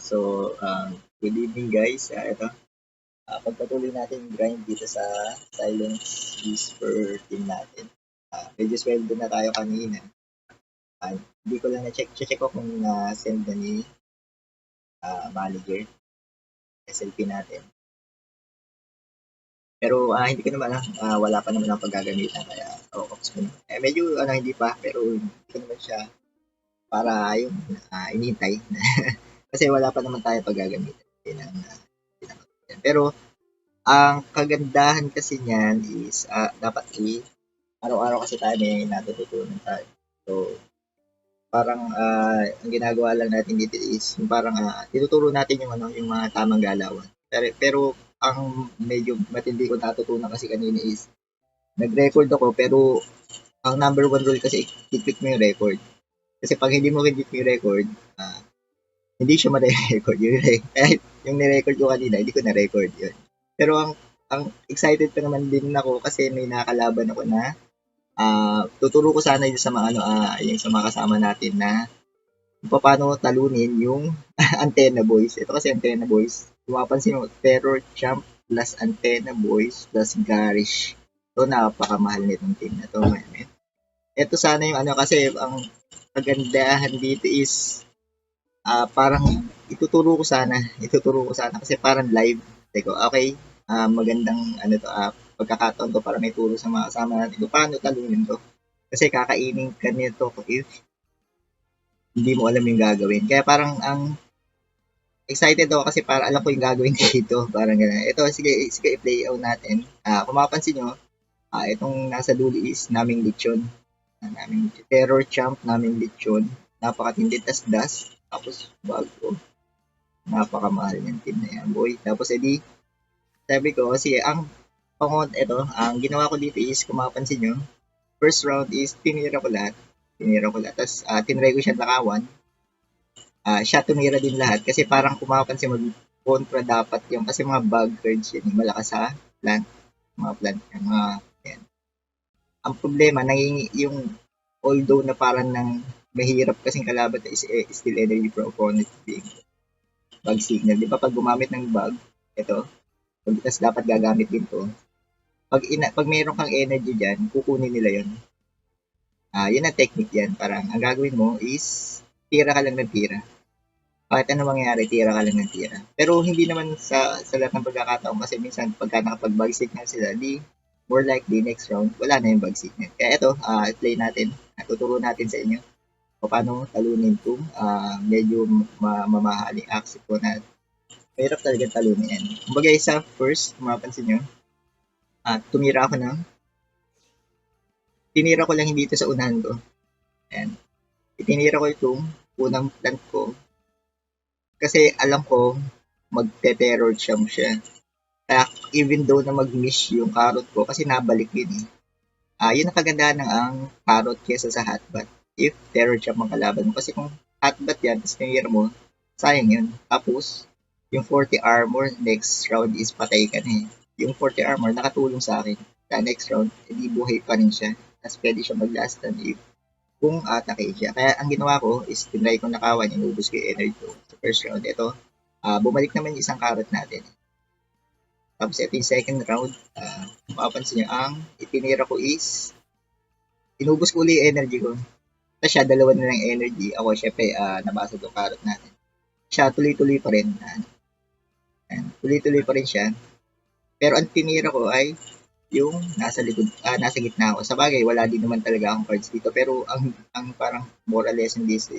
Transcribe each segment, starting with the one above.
So, good evening guys. Ito, pagpatuloy natin yung grind dito sa Silence Whisper team natin. Medyo sweldo na tayo kanina. Hindi ko lang na-check ko kung na-send na ni manager SLP natin. Pero hindi ko naman wala pa naman ang paggagamitan kaya ops ko naman. Medyo hindi pa pero hindi ko naman siya para yung inintay. Kasi wala pa naman tayo paggagamitan. Pero ang kagandahan kasi niyan is dapat araw-araw kasi tayo may natututunan tayo. So, parang ang ginagawa lang natin dito is yung parang tinuturo natin yung yung mga tamang galawan. Pero ang medyo matindi ko natutunan kasi kanina is nag-record ako pero ang number one rule kasi i-click mo yung record. Kasi pag hindi mo click yung record, hindi siya ma-record. Yung ni-record ko kanina, hindi ko na-record yun. Pero ang excited pa naman din ako kasi may nakakalaban ako na tuturo ko sana yung sa mga yung sa mga kasama natin na kung paano talunin yung Antenna Boys. Ito kasi Antenna Boys. Kung mapansin mo, Terror Champ plus Antenna Boys plus Garish. So, napakamahal nitong team na to, man. Ito sana yung kasi ang kagandahan dito is parang ituturo ko sana kasi parang live. Teko, okay, magandang pagkakataon to para may turo sa mga kasama natin. Kung paano talunin to? Kasi kakainin ka nito if hindi mo alam yung gagawin. Kaya parang ang excited ako kasi para alam ko yung gagawin dito. Parang gano'n. Ito, sige i-play out natin. Kung mapapansin nyo, itong nasa dulo is naming lechon. Naming terror champ, naming lechon. Napakatindi tas-das. Tapos bago. Napakamahal ng team na yan, boy. Tapos edi, sabi ko, sige, ang ginawa ko dito is, kung mapapansin nyo, first round is tinira ko lahat. Tapos tinry ko siya nakawan. Siya tumira din lahat kasi parang kung mapapansin mo, kontra dapat yung kasi mga bug cards yun, yung malakas sa plant. Mga plant, yan. Ang problema, yung although na parang nang mahirap kasing kalaban is still energy from opponent being bug signal. Di ba pag gumamit ng bug, ito, tapos dapat gagamit din to. Pag mayroon kang energy dyan, kukunin nila yun. Yun ang technique yan. Parang ang gagawin mo is tira ka lang ng tira. Kahit ano mangyari, tira ka lang ng tira. Pero hindi naman sa lahat ng pagkakataon kasi minsan pagka nakapag-bug signal sila, di more likely next round, wala na yung bug signal. Kaya ito, play natin. Tuturo natin sa inyo kung paano talunin itong medyo mamahaling axis po na mahirap talaga talunin yan. Kumbaga sa first, mapapansin nyo, tinira ko lang hindi ito sa unahan ko. Ayan. Itinira ko itong unang plant ko kasi alam ko magte-terror champ siya. Kaya even though na mag-miss yung carrot ko kasi nabalik din eh. Yun ang kagandahan ng ang carrot kesa sa hotbat. If terror champ ang kalaban mo. Kasi kung hotbat yan, tapos tinira mo, sayang yun. Tapos, yung 40 armor next round is patay ka na eh. Yung 40 armor nakatulong sa akin. Sa next round, hindi buhay pa rin siya. Tapos pwede siya mag-last stand if kung atake siya. Kaya ang ginawa ko is tinry ko nakawan, inubos ko yung energy ko sa first round. Ito, bumalik naman yung isang carrot natin. Tapos ito yung second round, mapapansin nyo, ang itinira ko is, inubos ko uli yung energy ko. Tapos siya, dalawa na lang energy. Ako, syempre, nabasa yung carrot natin. Siya, tuloy-tuloy pa rin. Tuloy-tuloy pa rin siya. Pero ang tinira ko ay yung nasa likod, nasa gitna ako. Sa bagay, wala din naman talaga akong cards dito. Pero ang parang moral lesson dito,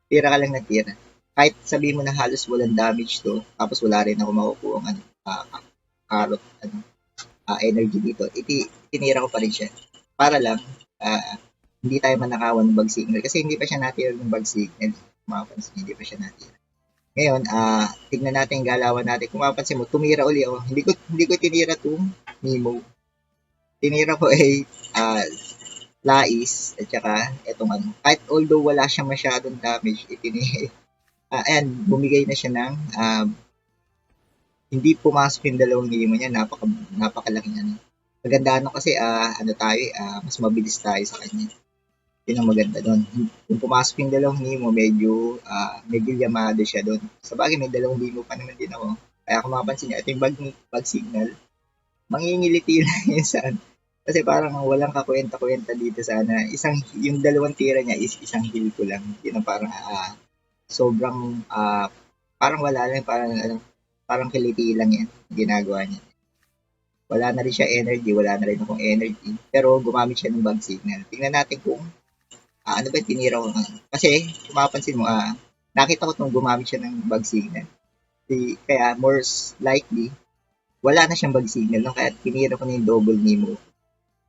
tira ka lang na tira. Kahit sabihin mo na halos walang damage to, tapos wala rin ako makukuha ng carrot, energy dito, itinira ko pa rin siya. Para lang, hindi tayo manakawan ng bug signal. Kasi hindi pa siya natira ng bug signal. Mapapansin, hindi pa siya natira. Ngayon, tignan natin yung galawan natin. Kung mapapansin mo, tumira uli ako. Hindi ko tinira itong Nemo. Tinira ko ay Lais at saka etong kahit although wala siyang masyadong damage, ayan, bumigay na siya ng hindi pumasok yung dalawang Nemo niya, napakalaki ano. Maganda kasi mas mabilis tayo sa kanya. Yun ang maganda doon. Kung pumasok yung dalawang Nemo, medyo yamado siya doon. Sabagay, may dalawang Nemo pa naman din ako. Kaya kung mapapansin niyo, ito yung bag signal. Mangingiliti lang yun sa ano. Kasi parang walang kakwenta-kwenta dito sana. Yung dalawang tira niya is isang heal ko lang. Yun ang parang sobrang parang wala lang, parang kiliti lang yan ginagawa niya. Wala na rin siya energy, wala na rin akong energy. Pero gumamit siya ng bug signal. Tingnan natin kung ano ba yung tinira ko. Kasi kung mapapansin mo, nakita ko nung gumamit siya ng bug signal. Kaya more likely, wala na siyang bug signal. No? Kaya tinira ko na yung double Nemo.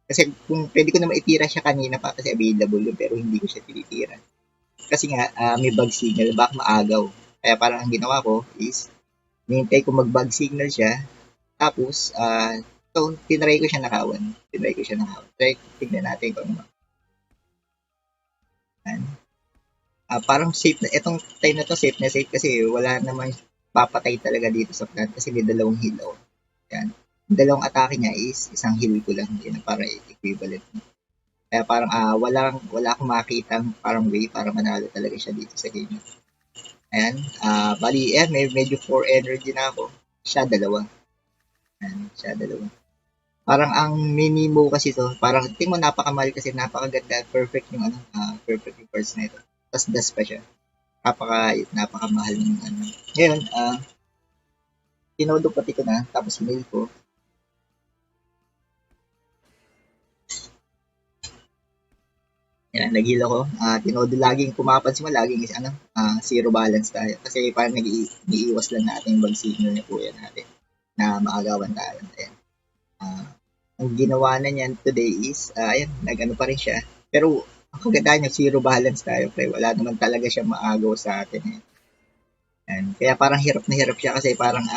Kasi kung pwede ko na maitira siya kanina pa kasi available yun, pero hindi ko siya tinitira. Kasi nga, may bug signal, baka maagaw. Kaya parang ang ginawa ko is, nihintay ko mag-bug signal siya, tapos, tinry ko siya nakawan. Tignan natin kung ano. Parang safe na, itong time na to safe na safe kasi wala naman papatay talaga dito sa plant kasi may dalawang heal ako. Yan. Yung dalawang atake niya is isang heal ko lang. Yan para equivalent. Kaya parang wala akong makita parang way para manalo talaga siya dito sa game. Ayan. Bali, medyo 4 energy na ako. Siya dalawa. Ayan, siya dalawa. Parang ang minimo kasi to, parang tingin mo napakamahal kasi napakaganda, perfect yung perfect yung first na ito. Tapos das pa siya. Napakamahal ng ano. Ngayon, tinodo pati ko na, tapos mail ko. Yan, nag-heal ako. Tinodo laging pumapansin mo, laging is zero balance tayo. Kasi parang nag-iiwas lang natin yung bag signal na kuya natin na maagawan tayo. Ayan. Ang ginawa na niyan today is, ayan, nag-ano pa rin siya. Pero, ang kaganda niya, zero balance tayo, pre. Wala naman talaga siya maagaw sa atin. Eh. Ayan. Kaya parang hirap na hirap siya kasi parang,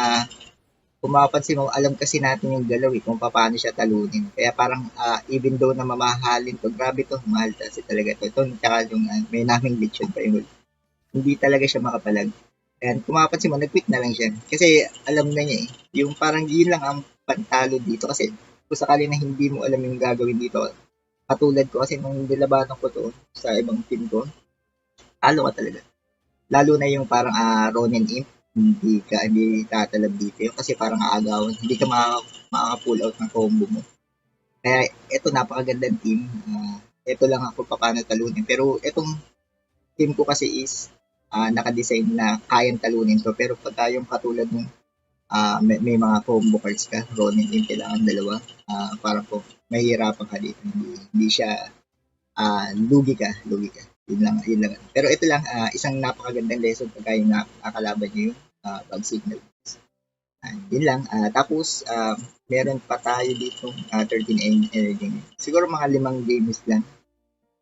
kung mapapansin mo, alam kasi natin yung galaw kung paano siya talunin. Kaya parang, even though na mamahalin to, grabe to, mahal kasi talaga to. Ito, tsaka yung, may naming lechon pa yung hindi talaga siya makapalag. And kung mapapansin mo, nag-quit na lang siya. Kasi alam na niya yung parang yun lang ang pantalo dito. Kasi kung sakali na hindi mo alam yung gagawin dito, katulad ko kasi nung nilabanan ko to sa ibang team ko, talo ka talaga. Lalo na yung parang Ronin Imp, hindi tatalab dito yun kasi parang aagawan, hindi ka makaka-pull out ng combo mo. Kaya ito napakagandang team. Ito lang ako paano talunin. Pero itong team ko kasi is naka-design na kayang talunin to. Pero pag yung katulad ng may mga combo cards ka, Ronin Imp, kailangan dalawa. Parang po, mahihirapan ka dito. Hindi siya lugi ka. Yun lang. Pero ito lang, isang napakagandang lesson pagka yung nakakalaban nyo yung bug signal. Yun lang. Tapos, meron pa tayo dito 13 energy. Siguro mga 5 games lang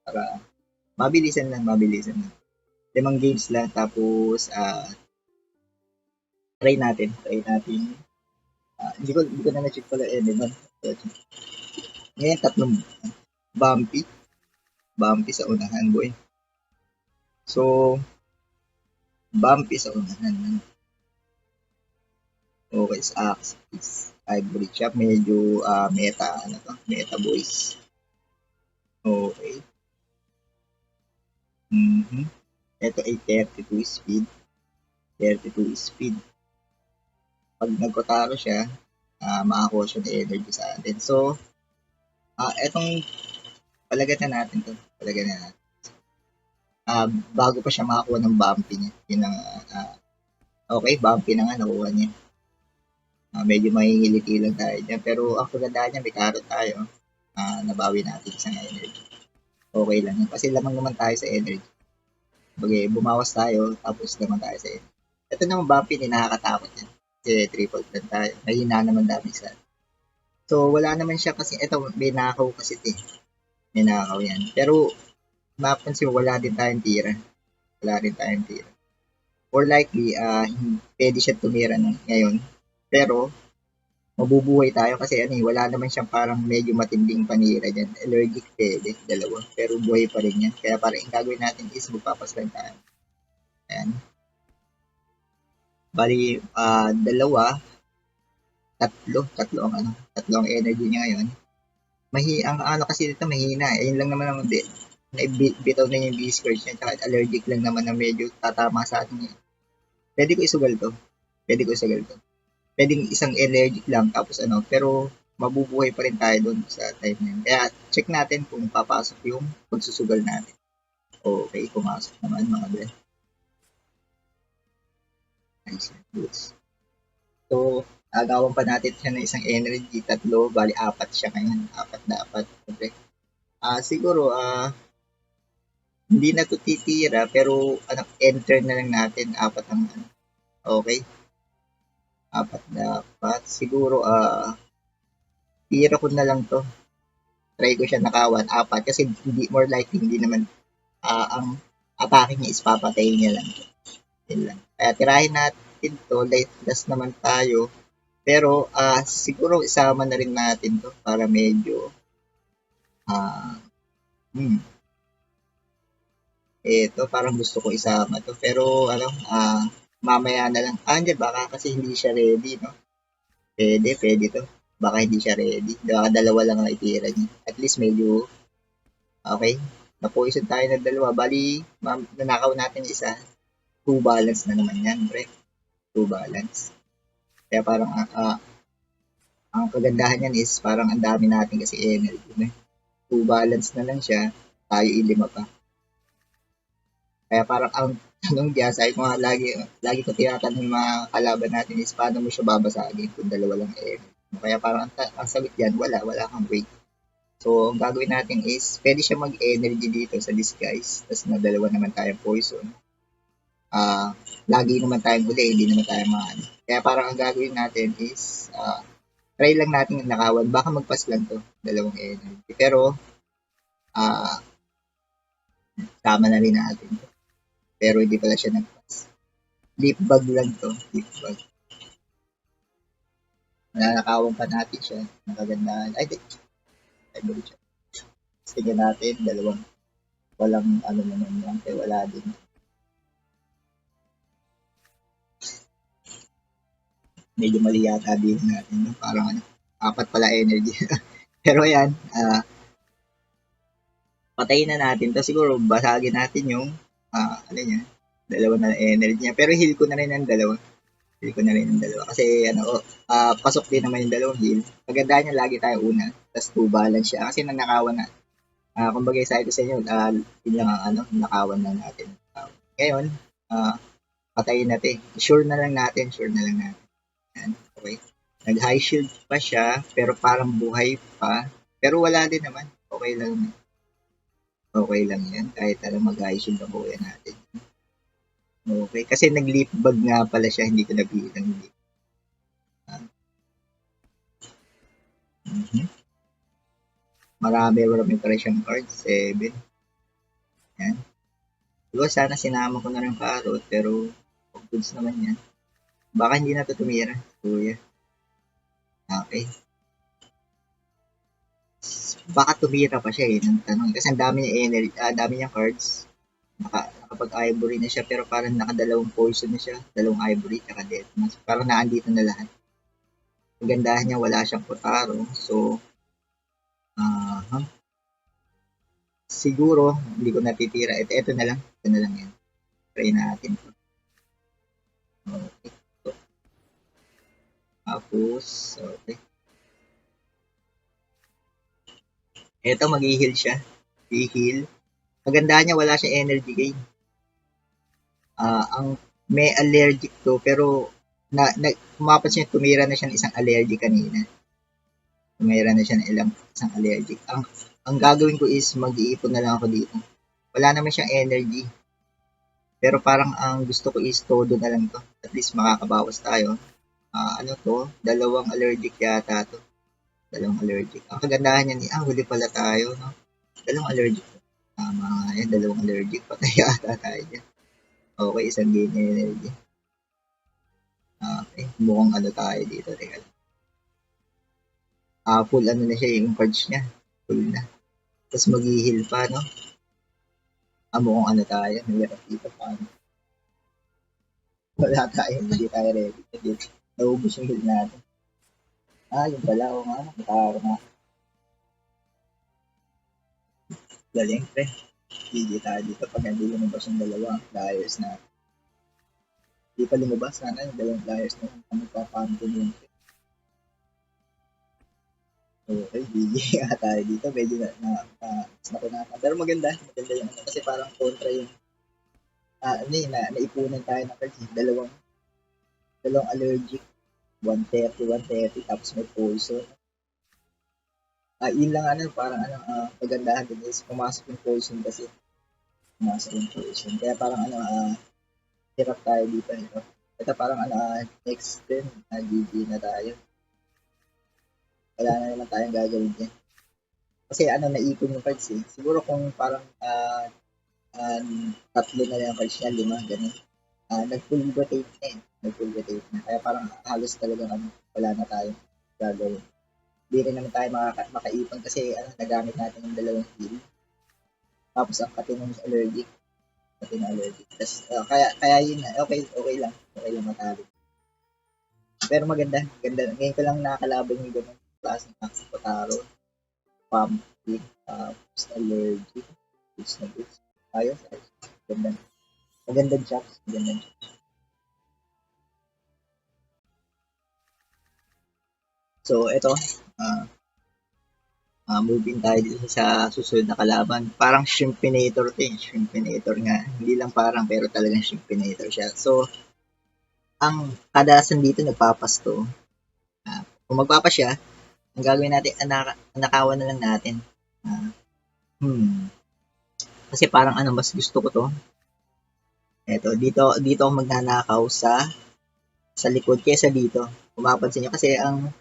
para mabilisan lang. 5 games lang. Tapos, try natin. Hindi ko na na-check pala naman. Ngayon, tatlong bumpy. Bumpy sa unahan, boy. So, bumpy sa unahan. Okay, sa Axis. Hybrid siya. Medyo meta boys. Okay. Ito ay 32 speed. 32 speed. Pag nagkotaro siya, makakuha siya ng energy sa atin. So, etong palagyan na natin to. Bago pa siya makakuha ng bumpy niya. Yun ang, okay, bumpy na nga, nakuha niya. Medyo mahihiliti lang tayo dyan. Pero ang kagandaan niya, may carrot tayo. Nabawi natin isang energy. Okay lang yun. Kasi lamang naman tayo sa energy. Okay, bumawas tayo, tapos naman tayo sa energy. Ito naman bumpy, nakakatakot yan. Kasi triple plan tayo. Mahina naman dami sa. So, wala naman siya kasi, ito, may nakaw kasi ito. May nakaw yan. Pero, mapansin wala din tayong tira. Or likely, pwede siya tumira ngayon. Pero, mabubuhay tayo kasi wala naman siyang parang medyo matinding panira dyan. Allergic pwede, dalawa. Pero buhay pa rin yan. Kaya parang yung gagawin natin is magpapaslan tayo. Ayan. Bali, dalawa, tatlo ang energy niya ngayon. Ang ano kasi dito mahina. Ayun lang naman din. naibitaw na yung B-squares niya, tsaka allergic lang naman na medyo tatama sa atin yun. Pwede ko isugal to. Pwede ko isugal to. Pwedeng isang allergic lang, tapos ano, pero mabubuhay pa rin tayo doon sa time na yun. Kaya check natin kung papasok yung pagsusugal natin. Okay, pumasok naman mga bre. Nice. Goods. So, agawan pa natin siya ng isang energy, tatlo, bali apat siya ngayon. Apat na apat. Okay. Siguro, hindi na to titira, pero ano, enter na lang natin. Apat ang ano. Okay. Apat na apat. Siguro, tira ko na lang to. Try ko siya nakawan. Apat. Kasi hindi, more likely, hindi naman ang atake niya is papatayin niya lang. Yun lang. Kaya tirahin natin to. Last naman tayo. Pero siguro isama na rin natin to para medyo ah ito parang gusto ko isama to. Pero ano, mamaya na lang. Hindi, baka kasi hindi siya ready, no? Pwede to. Baka hindi siya ready. Baka dalawa lang ang itira niya. At least medyo, okay. Na-poison tayo ng dalawa. Bali, nanakaw natin isa. 2 balance na naman yan, pre. 2 balance. Kaya parang, ang kagandahan yan is parang ang dami natin kasi energy. 2 balance na lang siya. Tayo ilima pa. Kaya parang ang tanong diyan, sabi ko nga lagi ko tinatanong yung mga kalaban natin is paano mo siya babasagin kung dalawa lang energy. Kaya parang ang sagot diyan, wala kang weight. So, ang gagawin natin is, pwede siya mag-energy dito sa disguise, tapos na dalawa naman tayong poison. Lagi naman tayong huli, hindi naman tayo maano. Kaya parang ang gagawin natin is, try lang natin yung nakawan. Baka magpas lang to, dalawang energy. Pero, tama na rin natin to. Pero hindi pala siya nagpas. Leaf bag lang to, leaf bag. Nananakawan pa natin siya, nakagandahan. Ay, di siya. Tingnan natin, dalawang walang ano naman yan, kaya wala din. Medyo mali yata din natin, no? Parang ano, apat pala energy. Pero ayan, patayin na natin to. Siguro basagin natin yung ano niya, dalawa na energy niya. Pero heal ko na rin ang dalawa. Heal ko na rin ang dalawa. Kasi ano, pasok din naman yung dalawang heal. Maganda niya lagi tayo una. Tapos 2 balance siya. Kasi nanakawan na. Kumbaga sabi ko sa inyo, yun lang ang ano, nakawan na natin. Ngayon, patayin natin. Sure na lang natin. Yan, okay. Nag-high shield pa siya, pero parang buhay pa. Pero wala din naman. Okay lang. Okay lang yan. Kahit alam mag-high shield na buhay natin. Okay. Kasi nag-leap bag nga pala siya. Hindi ko nabilang leap. Marami pa rin siyang cards. 7. Yan. Diba sana sinama ko na rin parrot, pero goods naman yan. Baka hindi na ito tumira. Kuya. Okay. Baka tumira pa siya ng tanong. Kasi ang dami niya energy, dami niya cards. Nakapag-ivory na siya, pero parang nakadalawang poison na siya. Dalawang ivory, tsaka death. Parang naandito na lahat. Ang gandahan niya, wala siyang Kotaro. So, siguro, hindi ko natitira. Ito na lang. Ito na lang yan. Try natin. Okay. Tapos, okay. Ito, mag-i-heal siya. I-heal. Maganda niya, wala siyang energy gain. Ang may allergic to, pero kumapas siya, tumira na siya ng isang allergic kanina. Tumira na siya ng isang allergic. Ang gagawin ko is mag-iipon na lang ako dito. Wala naman siyang energy. Pero parang ang gusto ko is todo na lang to. At least makakabawas tayo. Ano to? Dalawang allergic yata to. Dalawang allergic. Ang kagandahan niya ni, huli pala tayo, no? Dalawang allergic. Tama nga yan, dalawang allergic. Patay yata tayo dyan. Okay, isang gain energy. Okay, mukhang ano tayo dito. Teka lang. Full ano na siya, yung cards niya. Full na. Tapos mag-heal pa, no? Mukhang ano tayo. Naglarap dito pa. Wala tayo, hindi tayo ready. Naubos yung heal natin. Yung pala, o nga, nakakaro na. Galing, pre. GG tayo dito pag hindi lumabas yung dalawang flyers na. Hindi pa lumabas sana yung dalawang flyers na kung magpapantin yun. Okay, GG nga tayo dito. Medyo nakunatan. Pero maganda yung ano. Kasi parang kontra yung naipunan tayo ng cards. Dalawang allergic. 130, tapos may poison. Yun lang parang pagandahan din is pumasok yung poison kasi. Pumasok yung poison. Kaya parang hirap tayo dito. Ito parang next turn, GG na tayo. Wala na naman tayong gagawin dyan. Kasi naipon yung cards eh. Siguro kung parang tatlo na lang yung cards niya, 5, ganun. Nag-full rotate na eh. Nag-full rotate na. Kaya parang halos talaga wala na tayong gagawin. Hindi rin naman tayo makaipon kasi nagamit natin yung dalawang heal. Tapos ang katinong allergic. Katinong allergic. Tas, kaya yun na. Okay lang. Okay lang matalo. Pero maganda. Ganda. Ngayon ko lang nakakalaban yung ganun klase ng Max Potaro. Pumpkin. Tapos allergic. Goods na goods. Ayos. Ganda. Magandang chops. So, ito. Moving tayo dito sa susunod na kalaban. Parang Shrimpinator to eh. Shrimpinator nga. Hindi lang parang, pero talagang Shrimpinator siya. So, ang kadalasan dito nagpapasto. Kung magpapa siya, ang gagawin natin, anakawan na lang natin. Kasi parang mas gusto ko to. Eto, dito ako magnanakaw sa likod kesa dito. Kung mapapansin nyo, kasi ang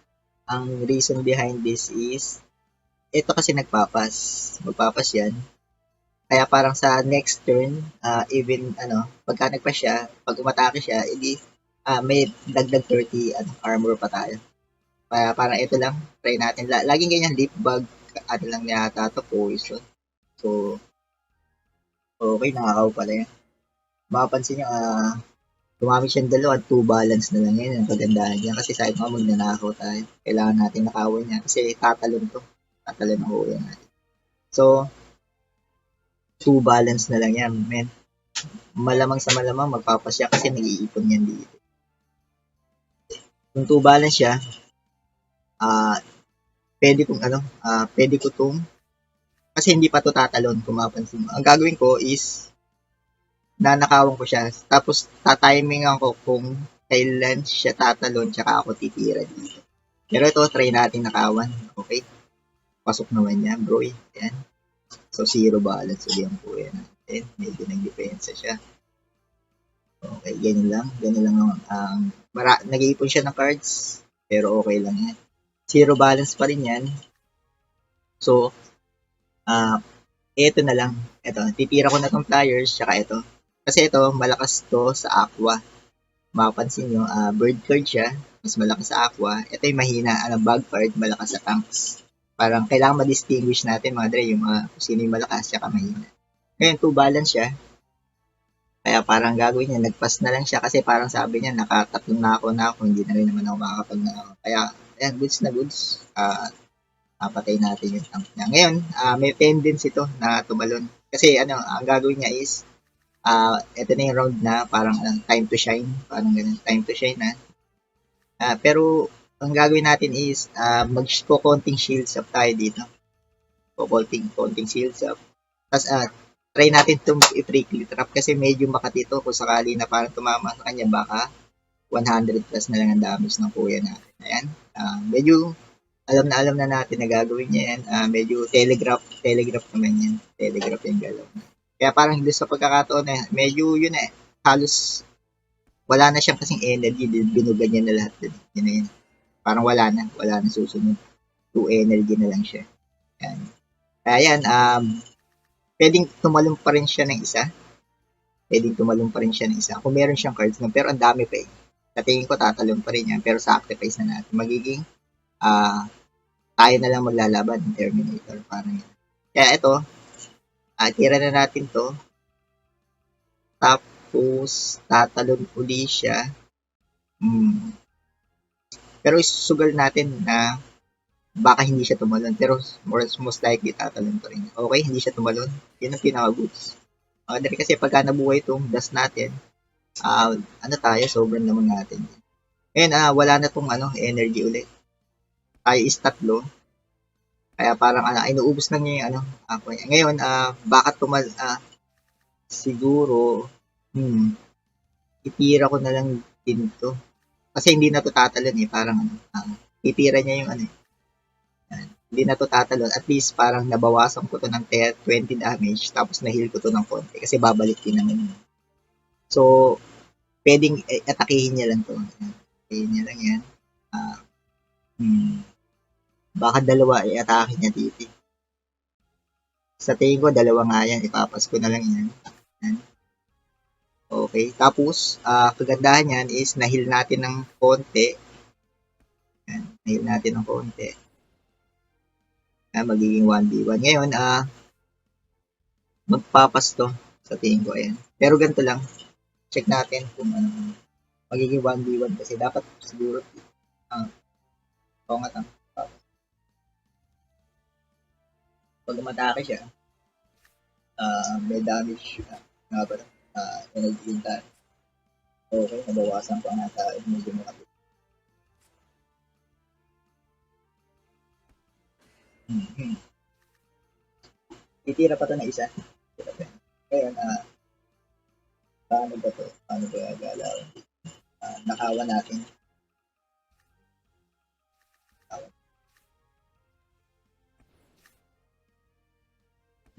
reason behind this is ito kasi magpapas yan. Kaya parang sa next turn, even pagka nagpa siya, pag umatake siya, edi may dagdag 30 armor pa tayo. Kaya parang ito lang, try natin. Laging ganyan, leaf bug, lang yata to, poison. So, okay, nakakaw pala yan. Mapapansin nyo, gumamit siyang dalawa, 2 balance na lang yan. Ang kagandahan niya. Kasi sa mo, magnanakaw tayo. Kailangan natin nakawin niya. Kasi tatalon to. Tatalon ang uwi natin. So, 2 balance na lang yan, men. Malamang sa malamang, magpapasya kasi nag-iipon yan dito. Kung 2 balance siya, pwede ko tong, kasi hindi pa to tatalon, kung mapansin mo. Ang gagawin ko is, nanakawan ko siya. Tapos, tatimingan ko kung kailan siya tatalon, tsaka ako titira dito. Pero ito, try natin nakawan. Okay? Pasok naman yan, bro. Yan. So, 0 balance. So, yan po yan. Medyo nag-depensa siya. Okay, ganyan lang. Ganyan lang nag-iipon siya ng cards. Pero okay lang yan. 0 balance pa rin yan. So, ito na lang. Ito, titira ko na tong flyers, tsaka ito. Kasi ito, malakas to sa aqua. Mapapansin nyo, bird card siya, mas malakas sa aqua. Ito yung mahina, bug card, malakas sa tanks. Parang kailangan ma-distinguish natin mga dre, yung kung sino yung malakas, tsaka mahina. Ngayon, 2 balance siya. Kaya parang gagawin niya, nagpass na lang siya kasi parang sabi niya, nakatatlong na ako, hindi na rin naman ako makakapag na ako. Kaya, ayan, goods na goods. Papatay natin yung tank niya. Ngayon, may tendency to na tumalon. Kasi ang gagawin niya is, ito na yung round na parang time to shine. Parang ganun, time to shine na. Pero, ang gagawin natin is, mag-konting shields up tayo dito. Konting shields up. Tapos, try natin itong i-trickly trap kasi medyo makatito kung sakali na parang tumama sa kanya, baka 100 plus na lang ang damage ng kuya natin. Ayan. Medyo alam na natin na gagawin niya yan. Medyo telegraph naman yan. Telegraph yung galaw. Kaya parang hindi sa pagkakataon medyo yun halos wala na siyang kasing energy. Binugan niya na lahat. Yun na yun. Parang wala na susunod. 2 energy na lang siya. Yan. Kaya yan, pwedeng tumalong pa rin siya ng isa. Kung meron siyang cards na, pero ang dami pa eh. Sa tingin ko, tatalong pa rin yan. Pero sacrifice na natin. Magiging, tayo na lang maglalaban ng Terminator. Parang yan. Kaya ito, tira na natin to. Tapos, tatalon uli siya. Pero isusugal natin na baka hindi siya tumalon. Pero most likely tatalon pa rin. Okay, hindi siya tumalon. Yun ang pinaka-goods. Dahil kasi pagka nabuhay itong dust natin, ano tayo, sobrang naman natin. Ngayon, wala na tong energy ulit. Tayo is tatlo. Kaya parang inuubos na niya yung ako niya. Ngayon, baka siguro, itira ko na lang din to. Kasi hindi na to tatalon eh. Parang itira niya yung hindi na to tatalon. At least parang nabawasan ko to ng 20 damage. Tapos na-heal ko to ng konti. Kasi babalik din naman yun. So, pwedeng atakihin niya lang to. Atakihin niya lang yan. Baka dalawa i-atake niya dito. Sa tingin ko, dalawa nga yan. Ipapas ko na lang yan. Yan. Okay. Tapos, kagandahan yan is nahil natin ng konti. Yan. Nahil natin ng konti. Magiging 1v1. Ngayon, magpapas to sa tingin ko. Ayan. Pero ganito lang. Check natin kung magiging 1v1 kasi dapat siguro pangat ang papas. Pag umatake siya, may damage nga ba energy yung tayo. Okay, nabawasan pa nga tayo. Medyo makapit. Titira pa to na isa. Ngayon, paano ba to? Paano ba galaw? Nakawan natin.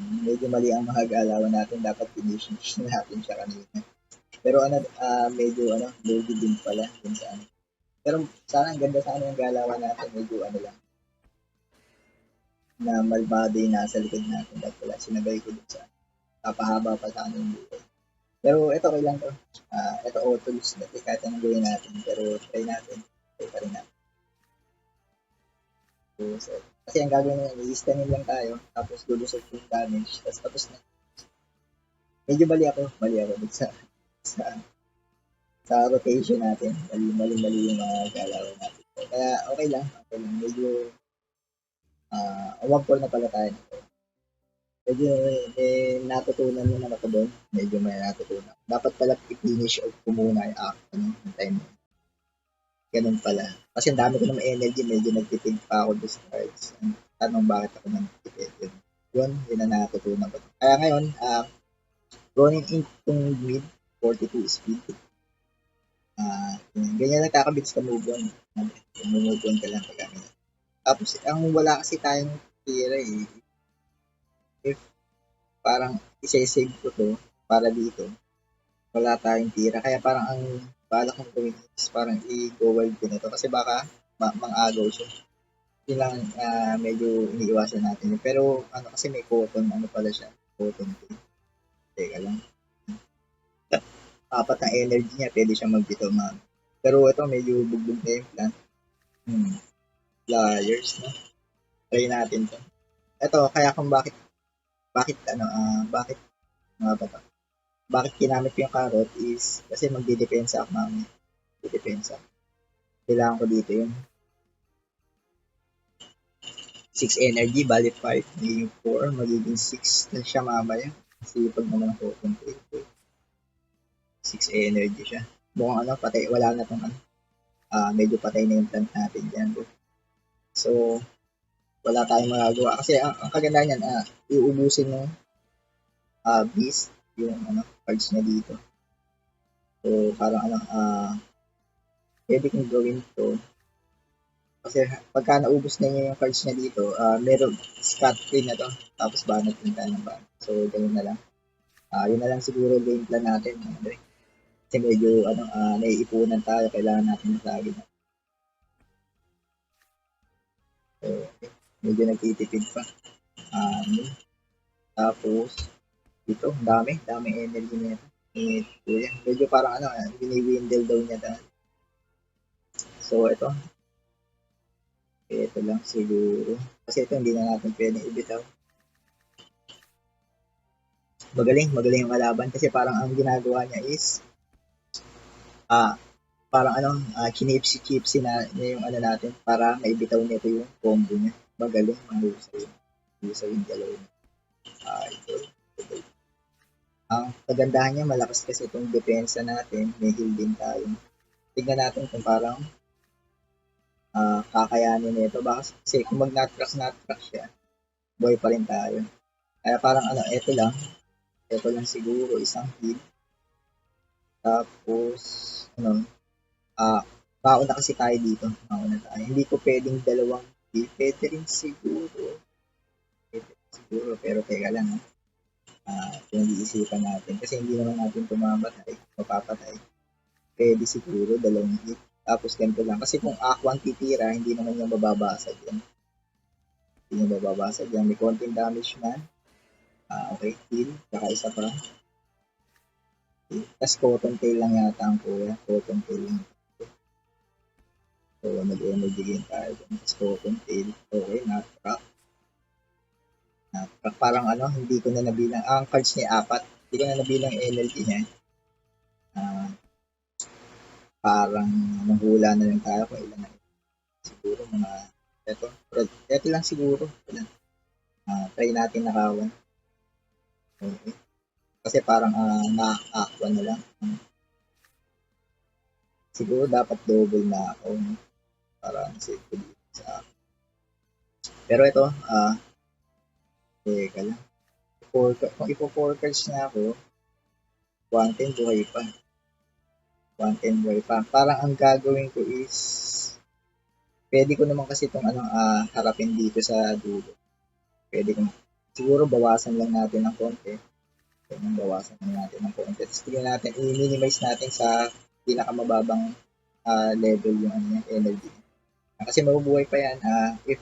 Medyo mali ang mga galawan natin. Dapat finish natin siya kanina. Pero medyo loaded din pala dun sa Pero sana ang ganda sana yung galawan natin. Medyo lang na malbado yung nasa likod natin. Dahil wala sinabay ko dun sa kapahaba pa sana yung buhay. Pero ito okay lang to. Ito autos dati kahit anong gawin natin. Pero try natin. Try pa rin natin. So, kasi ang gagawin natin, i-stanin lang tayo. Tapos lulusot yung damage. Tapos na. Medyo mali ako dun sa rotation natin. Mali yung mga galawan natin. So, kaya okay lang. Medyo 1-4 na pala tayo. Medyo natutunan mo na ako doon. Medyo may natutunan. Dapat pala i-finish o kumuna yung time. Ganun pala. Kasi ang dami ko naman energy. Medyo nagtitid pa ako doon sa cards. Tanong bakit ako nagtitid. Yun ang natutunan ko. Kaya ngayon, running into mid 42 speed. Ganyan lang kakabits ka move on. Move on ka lang pag Tapos, ang wala kasi tayong tira eh. If parang isa-save ko to para dito, wala tayong tira. Kaya parang ang balak kong gawin is parang i-go wild ko na to. Kasi baka mang-agaw siya. Yun lang medyo iniiwasan natin. Pero kasi may cotton, pala siya. Cotton. Teka lang. Apat na energy niya, pwede siya magbitaw Pero ito medyo bugbog na yung plant. Flyers, no? Try natin to. Ito, kaya kung bakit bakit ginamit yung carrot is kasi magdidepensa ako mamaya. Didepensa. Kailangan ko dito yung 6 energy, bali 5, magiging 4, magiging 6 na siya mamaya. Kasi pag naman ako, 6 energy siya. Mukhang patay, wala na tong medyo patay na yung plant natin dyan. Bro. So, wala tayong magagawa. Kasi ang kagandahan yan, iubusin mo beast, yung cards niya dito. So, parang pwede kong gawin to. Kasi pagka naubos na niya yung cards niya dito, meron scat free na to. Tapos banat din tayo ng banat. So, ganun na lang. Yun na lang siguro game plan natin. Kasi medyo naiipunan tayo. Kailangan natin masagin. So, medyo nagtitipid pa. Tapos, dito, dami energy niya. Medyo parang bini-windle daw niya dahil. So, ito lang siguro. Kasi ito, hindi na natin pwedeng ibitaw. Magaling yung kalaban kasi parang ang ginagawa niya is parang ano, chinipsy-chipsy na niya yung ano natin para maibitaw nito yung combo niya. Magaling, mahusay. Mahusay yung galaw niya. Idol. Idol. Ang kagandahan niya, malakas kasi itong depensa natin. May heal din tayo. Tignan natin kung parang kakayanin nito. Baka kasi kung mag-natrax siya, buhay pa rin tayo. Kaya parang ano, ito lang siguro isang heal. Tapos, ano, mauna kasi tayo dito. Mauna tayo. Hindi ko pwedeng dalawang heal. Pwede rin siguro. Pero teka lang. Pinag-iisipan natin. Kasi hindi naman natin mapapatay. Pwede siguro dalawang hit. Tapos ganito lang. Kasi kung aqua ang titira, hindi naman yung mababasag yan. Hindi yung mababasag yan. May konting damage man. Okay, heal. Saka isa pa. Tapos cotton tail lang yata ang kuya. Cotton tail lang. So, nag-energy gain tayo. Tapos cotton tail. Okay, na-track. Parang ano, hindi ko na nabilang. Ang cards niya 4. Hindi ko na nabilang energy niya. Parang manghula na lang tayo kung ilan na. Siguro mga ito lang siguro. Try natin nakawan. Okay. Kasi parang na-aqua na lang. Siguro dapat double na ako. Para save ko dito sa akin. Pero ito, teka lang. Kung ipo-4 cards na ako, 110 buhay pa. 110 buhay pa. Parang ang gagawin ko is, pwede ko naman kasi itong harapin dito sa dulo. Pwede ko. Siguro bawasan lang natin ng konti. Bawasan lang natin ng konti. Tapos tingnan natin, i-minimize natin sa pinakamababang level yung energy. Kasi mabubuhay pa yan if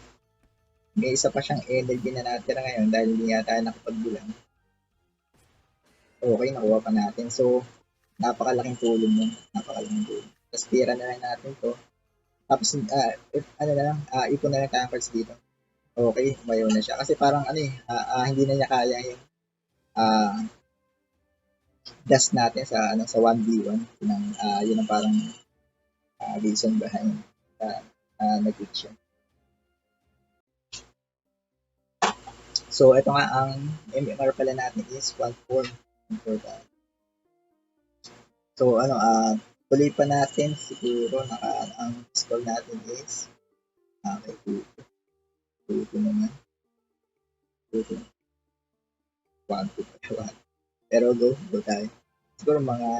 may isa pa siyang energy na natira ngayon dahil hindi yata nakapagbilang. Okay, nakuha pa natin. So, napakalaking tulong yun. Napakalaking tulong. Tapos tira na lang natin to. Tapos, ipon na lang tayo cards dito. Okay, mayo na siya. Kasi parang hindi na niya kaya yung dust natin sa 1v1. Yun ang parang reason behind nag-hit siya. So, ito nga ang MMR pala natin is 1.4. So, tuloy pa natin siguro ang score natin is okay, 2 naman. 2 1 2 Pero go tayo. Siguro mga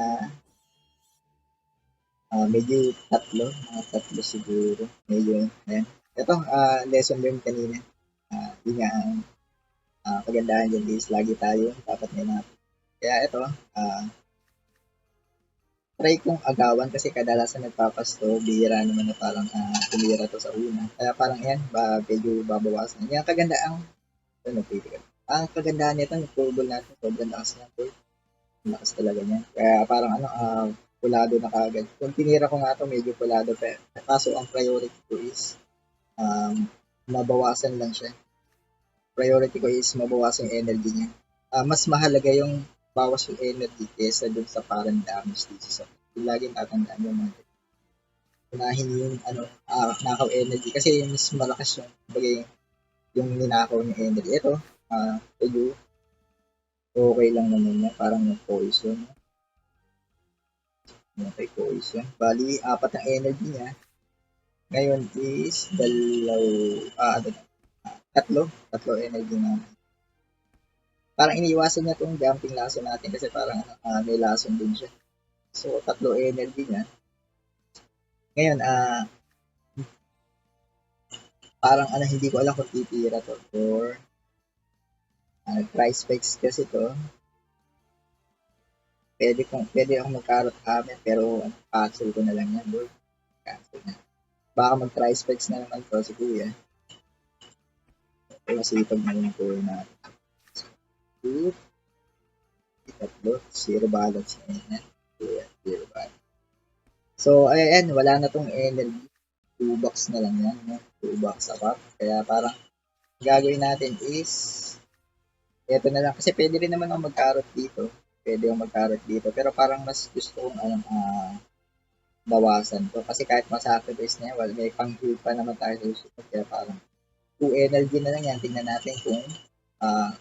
medyo mga tatlo siguro. Medyo, ayan. Ito, lesson learned kanina. Yun nga, kagandahan dyan is lagi tayo dapat may natin. Kaya ito, try kong agawan kasi kadalasan nagpapasto, bihira naman na parang tumira to sa una. Kaya parang yan, medyo babawasan. Yan kagandahan, ang kagandahan nito, yung full natin, sobrang lakas ng full. Lakas talaga niya. Kaya parang pulado na kagad. Kung tinira ko nga to, medyo pulado pa. Kaso ang priority ko is mabawasan lang siya. Priority ko is mabawasan yung energy niya. Mas mahalaga yung bawas yung energy kesa dun sa parang damage dito sa laging tatandaan yung mga unahin yung nakaw energy kasi mas malakas yung ninakaw ng energy. Ito, medyo okay lang naman niya. Parang yung poison. Okay, poison. Bali, 4 ang energy niya. Ngayon is tatlo energy na. Parang iniiwasan niya itong jumping lason natin kasi parang may lason din siya. So, 3 energy niya. Ngayon, parang hindi ko alam kung titira to or price specs kasi to. Pwede akong mag-carrot hammer pero cancel ko na lang yan, boy. Cancel na. Baka mag-try specs na naman to si kuya. Masipag na yung kuya natin. Tatlo, zero balance na yan. Zero balance. So, ayan, wala na tong energy. 2 box na lang yan. 2 box sapat. Kaya parang gagawin natin is eto na lang. Kasi pwede rin naman ako mag-carrot dito. Pero parang mas gusto kong bawasan to. Kasi kahit masacrifice na yan, well, may pang-heal pa naman tayo sa susunod. Kaya parang 2 energy na lang yan. Tingnan natin kung ah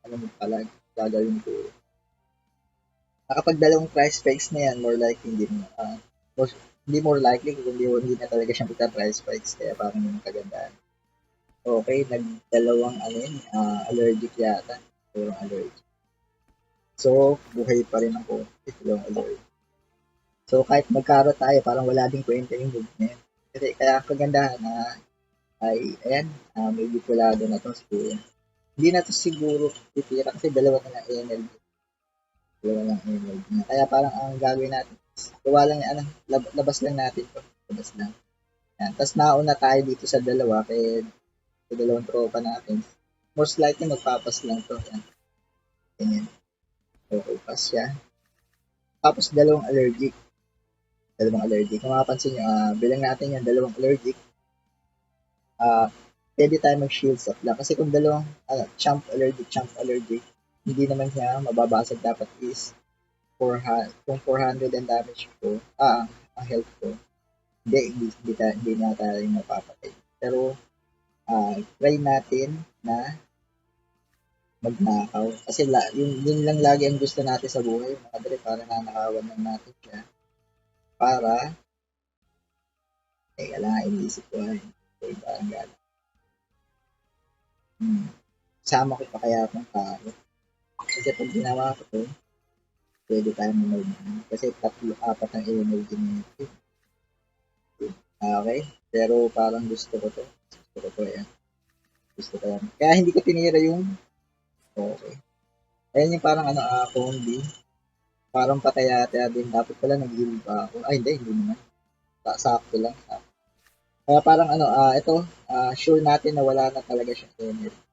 ano mo pala gagawin ko. Kapag dalawang price spikes na yan, more likely hindi mo, hindi more likely kung hindi na talaga siya magka-price spikes. Kaya parang yung kagandahan. Okay, nagdalawang ano yun, allergic yata. Dalawang allergic. So, buhay pa rin ako. Dalawang allergic. So, kahit magkaro tayo, parang wala ding kwenta yung move na yun. Kasi kaya ang kagandahan na ay, ayan, medyo kulado na to siguro. Hindi na to siguro titira kasi dalawa na lang energy. Dalawa lang energy. Kaya parang ang gagawin natin, gawa lang ano, labas lang natin to. Labas lang. Yan. Tapos nauna tayo dito sa dalawa, kaya sa dalawang tropa natin. Most likely magpapas lang to. Yan. Ganyan. Okay, pass siya. Tapos dalawang allergic. Dalawang allergic. Kung makapansin nyo, bilang natin yung dalawang allergic, pwede tayo mag-shield up lang. Kasi kung dalawang champ allergic, hindi naman siya mababasag. Dapat is kung 400 ang damage ko, ang health ko, hindi na tayo mapapatay. Pero, try natin na magnakaw. Kasi yun lang lagi ang gusto natin sa buhay, mga dre, para nanakawan lang natin siya. Para, teka lang, inisip ko ay, parang gano'n. Sama ko pa kaya itong carrot. Kasi pag ginawa ko to, pwede tayo manood na. Kasi apat ang energy nito. Okay? Pero parang gusto ko to. Gusto ko to yan. Gusto ko yan. Kaya hindi ko tinira yung okay. Ayan yung parang combi. Parang pataya-taya din. Dapat pala nag-heal pa ako. Ay, hindi naman. Sakto lang. Sakto. Kaya parang ito, sure natin na wala na talaga siyang energy.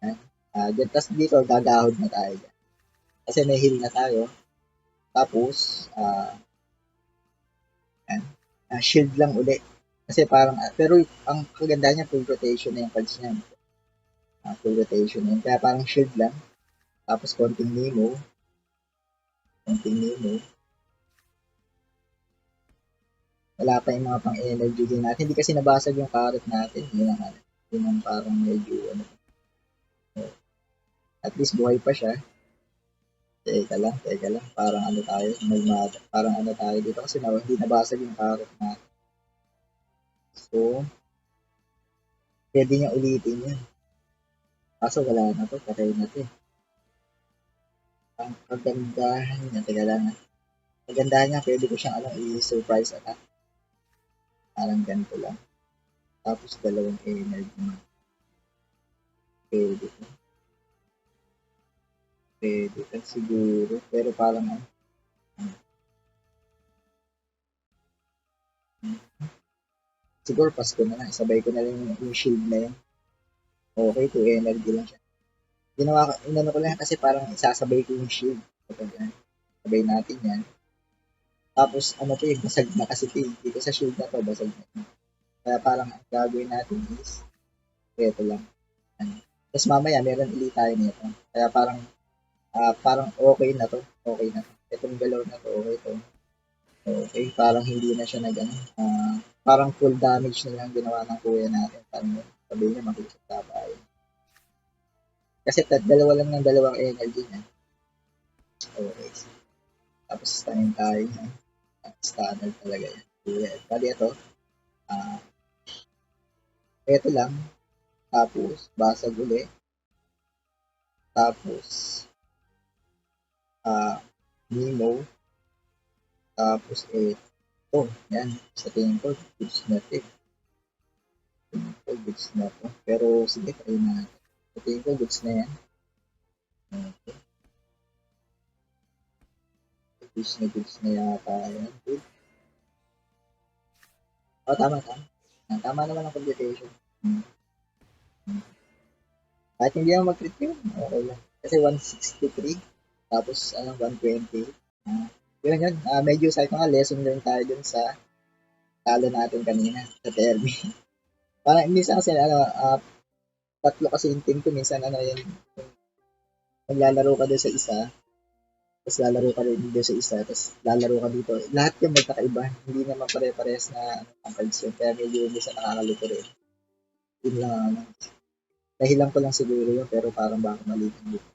Ayan. Tapos dito, gagahod na tayo. Kasi may heal na tayo. Tapos, shield lang uli. Kasi parang, pero ang kaganda niya, full rotation na yung cards niya. Full rotation na yun. Kaya parang shield lang. Tapos konting Nemo. Wala pa yung mga pang-energy din natin. Hindi kasi nabasag yung carrot natin. Yun ang parang medyo, at least buhay pa siya. Teka lang. Parang tayo, parang tayo dito kasi hindi nabasag yung carrot natin. So, pwede niya ulitin yun. Kaso wala na to, patay na to. Ang kagandahan niya, teka lang. Kagandahan niya, pwede ko siyang i-surprise attack. Parang ganito lang. Tapos dalawang energy. Pwede ko. Pwede ka siguro. Pero parang siguro Pasko na lang. Sabay ko na lang yung shield na yun. Okay, 2 energy lang siya. Inano ko lang kasi parang isasabay ko yung shield. Sabay natin yan. Tapos to yung basag na kasi dito sa shield na to, basag na. Kaya parang ang gagawin natin is ito lang. Tapos mamaya meron ulit tayo nito. Kaya parang okay na to. Okay na to. Itong galaw na to, okay to. Okay, parang hindi na siya parang full damage na lang ginawa ng kuya natin. Parang sabi niya makikita tayo. Kasi dalawa lang ng dalawang energy niya. Okay. Tapos stanin tayo. Standard talaga yan. Bali ito. Ito lang. Tapos basag uli. Tapos Nemo. Tapos yan. Sa tingin ko, goods na ito. Goods na ito. Pero sige, try na. Sa tingin ko, goods na yan. Okay. Goods na yata yan. Good. Tama. Tama naman ang computation. Kahit hindi naman mag-crit yun, okay lang. Kasi 163, tapos 120. Yun. Medyo sabi ko nga, lesson learned tayo dun sa talo natin kanina sa Termi. Parang minsan kasi tatlo kasi yung team ko, minsan yun, maglalaro ka dun sa isa, Tapos lalaro ka rin dito sa isa, tapos lalaro ka dito. Lahat yung magkakaiba. Hindi naman pare-parehas na ang cards yun. Kaya medyo minsan nakakalito rin. Yun lang ano. Dahilan ko lang siguro yun, pero parang baka mali din dito.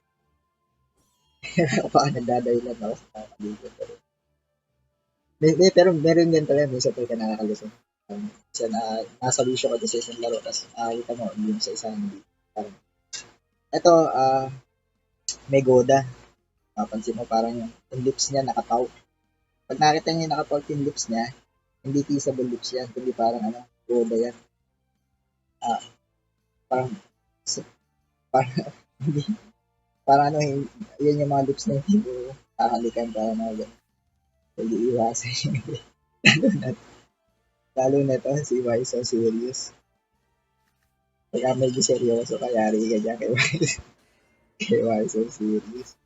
Baka nagdadahilan ako sa nakakalito. Pero meron din talaga, minsan talaga nakakalusot. Kasi nasa wisyo ka doon sa isang laro, tapos kita mo, yung sa isang hindi. Parang, eto, may Goda. Mapansin mo parang yung lips niya nakapaw. Pag nakita niya nakapaw yung lips niya, hindi kissable lips yan, kundi parang ano, Goda yan. Ah, parang, parang, hindi, parang ano, yun yung mga lips na hindi mo kakalikan para mga ganun. Hindi iwasan yun. lalo na, lalo na to, si Why So Serious. Pagka medyo seryoso, kayari ka dyan kay Why, kay Why So Serious.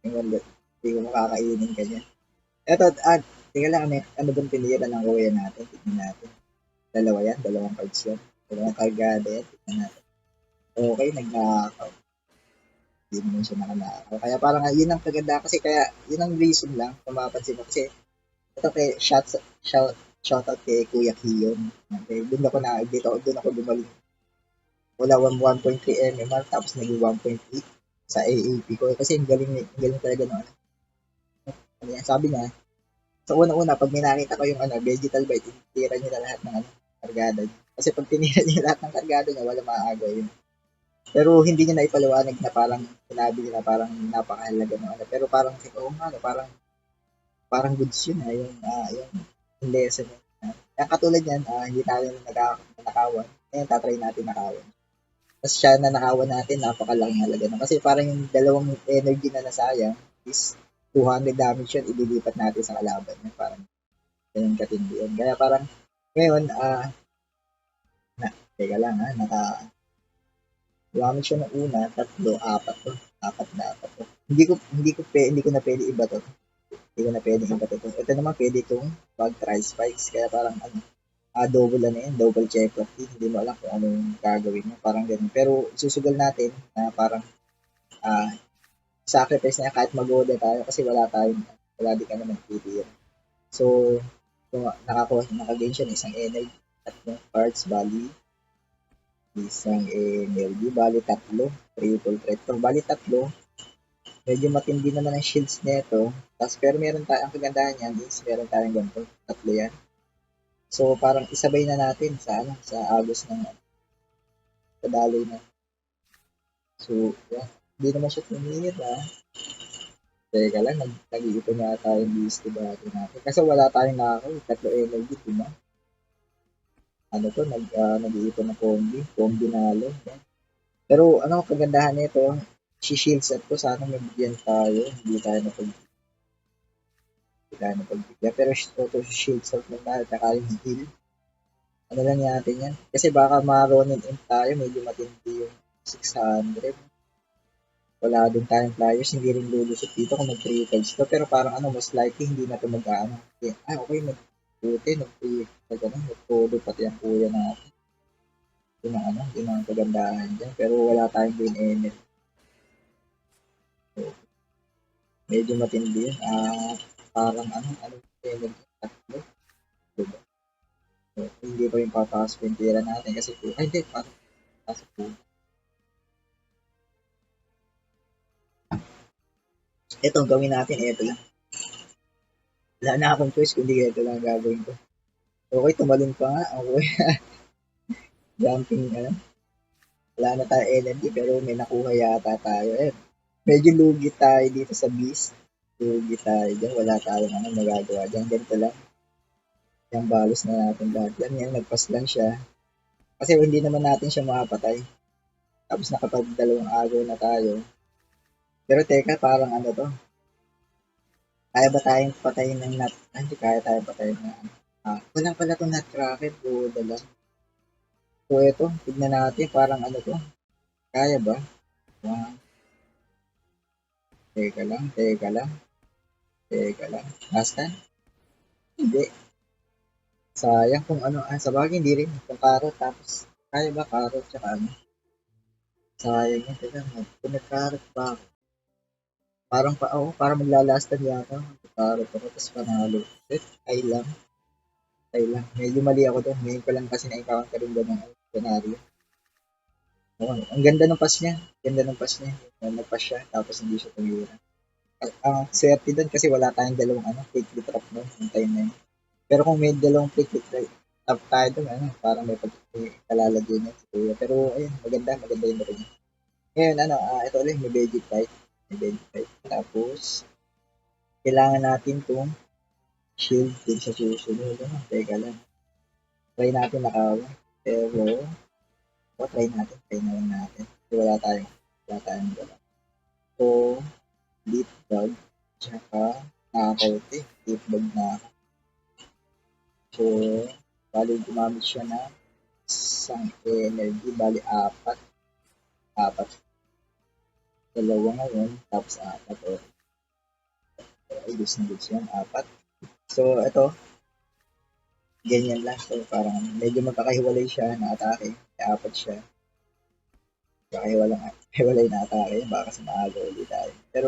Yung wala, hindi ko makakainin ka dyan. Eto, tingnan lang, ano bang tinira ng kuya natin? Tignan natin. Dalawa yan, dalawang cards yan. Dalawang kargada yan, tignan natin. Okay, nagnakaw. Hindi naman siya nakanakaw. Kaya parang yun ang kaganda kasi kaya yun ang reason lang kung mapapansin mo kasi ito kay shout out kay Kuya Kiyon. Okay, doon ako gumaling. Wala 1.3 mmR tapos naging 1.8 sa AAP ko kasi ang galing talaga ng ano. Ano yan, sabi niya, sa una-una pag may nakita ko yung ano, vegetal bite, tinira niya na lahat ng ano, kargada niya. Kasi pag tinira niya lahat ng kargada niya, wala maaagaw yun. Pero hindi niya naipaliwanag na parang sinabi niya na parang napakahalaga ng ano. Pero parang, oo nga, no, parang goods yun yung lesson yun. Kaya katulad yan, hindi tayo nakawan. Ngayon, tatry natin nakawan. Tapos siya na nakawan natin, napakalaking halaga na. Kasi parang yung dalawang energy na nasayang is 200 damage yun, ililipat natin sa kalaban. Parang ganun katindi yun. Kaya parang, ngayon, teka lang gamit siya ng una, tatlo, apat to. Apat na apat to. Hindi ko na pwede iba to. Hindi ko na pwede iba to. Ito naman pwede itong pag try spikes. Kaya parang ano, double ano yan, double check up. Hindi mo alam kung anong gagawin niya. Parang ganun. Pero susugal natin na parang ah, sacrifice niya kahit mag-order tayo kasi wala din ka naman titira. So, kung naka-gain siya ng isang energy, tatlong cards, bali, isang energy, bali tatlo, triple threat. So, bali tatlo, medyo matindi naman ang shields nito. Tapos, pero meron tayo, ang kagandahan niyan is meron tayong ganito, tatlo yan. So, parang isabay na natin sa agos ng sa daloy na. So, yeah. Hindi naman siya tumira. Teka lang, nag-iipon nga tayo yung list dati natin. Kasi wala tayong nakakaw, tatlo energy, diba? Ano to, nag-iipon ng combi nalo. Yan. Pero ano ang kagandahan nito, si shield set ko, sana mabigyan tayo, hindi tayo napagbigyan. Pero ito si shield set lang tayo, tsaka yung heal. Ano lang natin yan? Kasi baka ma-ronin in tayo, medyo matindi yung 600. Wala din tayong flyers, hindi rin lulusot dito kung mag-3 cards to. Pero parang ano, most likely hindi na ito mag-ano. Okay, buti, nag-todo pati ang kuya natin. Yun ang kagandahan dyan. Pero wala tayong green energy. So, medyo matindi yun. Parang energy, tatlo. Diba? So, hindi pa yung papasok yung tira natin kasi hindi, parang pasok po. Ito, gawin natin, ito lang. Wala na akong choice kundi ito lang gagawin ko. Okay, tumalon pa nga. Okay. Jumping, wala na tayo energy pero may nakuha yata tayo. Medyo lugi tayo dito sa beast. Lugi tayo dyan. Wala tayong magagawa dyan. Ganito lang. Yung balos na natin lahat. Yan, nagpas lang siya. Kasi hindi naman natin siya makapatay. Tapos nakapag-dalawang agaw na tayo. Pero teka, parang ano to. Kaya ba tayong patayin ng nut? Hindi kaya tayong patayin ng wala pala itong nutcracker. Dala. So ito, tignan natin. Parang ano to. Kaya ba? Uh, teka lang. Basta? Hindi. Sayang kung ano. Sa bagay, hindi rin. Kung carrot, tapos kaya ba carrot tsaka ano? Sayang yun. Teka, kung nag-carrot pa ako. parang maglalastan yata. Taro ko, tapos panalo. Ay lang, ay lang. Medyo mali ako doon. Ngayon ko lang kasi na-encounter yung ganung scenario. Oo, ang ganda ng pass niya. Ganda ng pass niya. Nag-pass siya, tapos hindi siya tumira. Ang swerte doon kasi wala tayong dalawang quick trap doon, yung time na yun. Pero kung may dalawang quick trap tayo doon, parang may pagkalalagyan niya siguro. Pero ayun, maganda yung rin. Ngayon, ito ulit, may veggie type. May veggie type. Tapos, kailangan natin itong shield din sa susunod. Teka lang. Try natin nakawa. Pero, try na lang natin. Kasi wala tayong dala. So, deep dog, tsaka nakakote. Deep dog na ako. So, bali gumamit siya na isang energy, bali apat. Dalawa ngayon, tapos apat. Ay, gusto na gusto yan, apat. So, ito, ganyan lang. So, parang medyo magkakahiwalay siya na atake. Apat siya. Hiwalay na atake. Baka kasi maaga ulit tayo. Pero,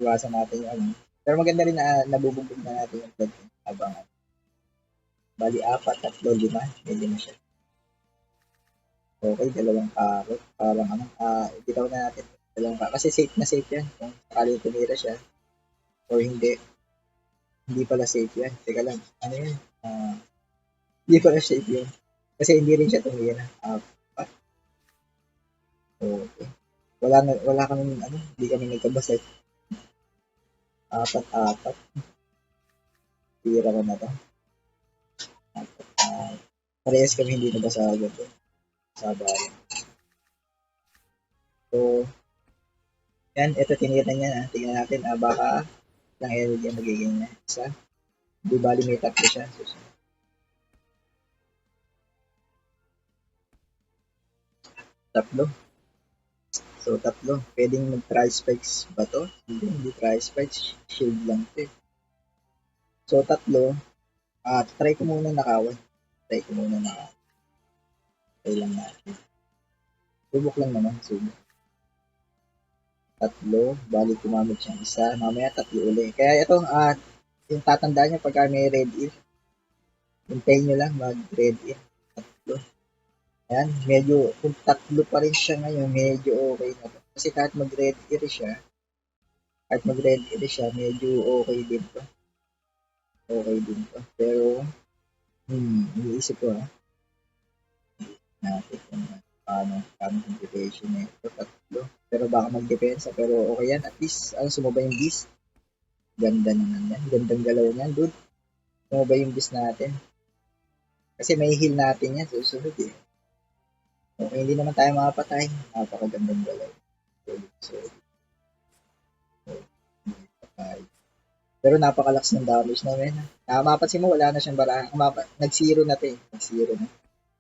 iwasan natin yung Pero maganda rin na nabubugbog na natin yung blood habang bali apat, tatlo, lima. Medyo na siya. Okay, dalawang karot. Parang bitaw na natin. Dalawang karot. Kasi safe na safe yan. Kung sakali tumira siya. O hindi. Hindi pala safe yan. Teka lang. Ano yan? Hindi pala safe yun. Kasi hindi rin siya tumira. Okay. Wala kami, hindi kami nagkabasa. Apat. Tira ko na to. Parehas kami hindi nabasa agad. Sabay. So, yan. Ito tinira niya. Tingnan natin. Baka lang energy ang magiging niya. Isa. Di bali may tatlo siya. Tatlo. So, tatlo. Pwedeng mag-tri-spikes ba to? Hindi tri-spikes. Shield lang to eh. So, tatlo. Try ko muna nakawan. Try lang natin. Subok lang naman. Tatlo. Bali, kumamit siyang isa. Mamaya, tatlo uli. Kaya ito, yung tatandaan nyo pagka may red ear. Hintayin nyo lang mag-red ear. Tatlo. Ayan, medyo, kung tatlo pa rin siya ngayon, medyo okay na to. Kasi kahit mag-red ear siya, medyo okay din to. Pero, iniisip ko natin kung paano computation na ito, tatlo. Pero baka magdepensa, pero okay yan. At least, sumaba yung beast. Ganda naman yan. Gandang galaw niyan, dude. Sumaba yung beast natin. Kasi may heal natin yan, susunod eh. Okay, hindi naman tayo makapatay. Napakagandang galaw. Solid. Pero napakalakas ng damage namin. Mapansin mo, wala na siyang barahan. Nag-zero na to eh. Nag-zero na.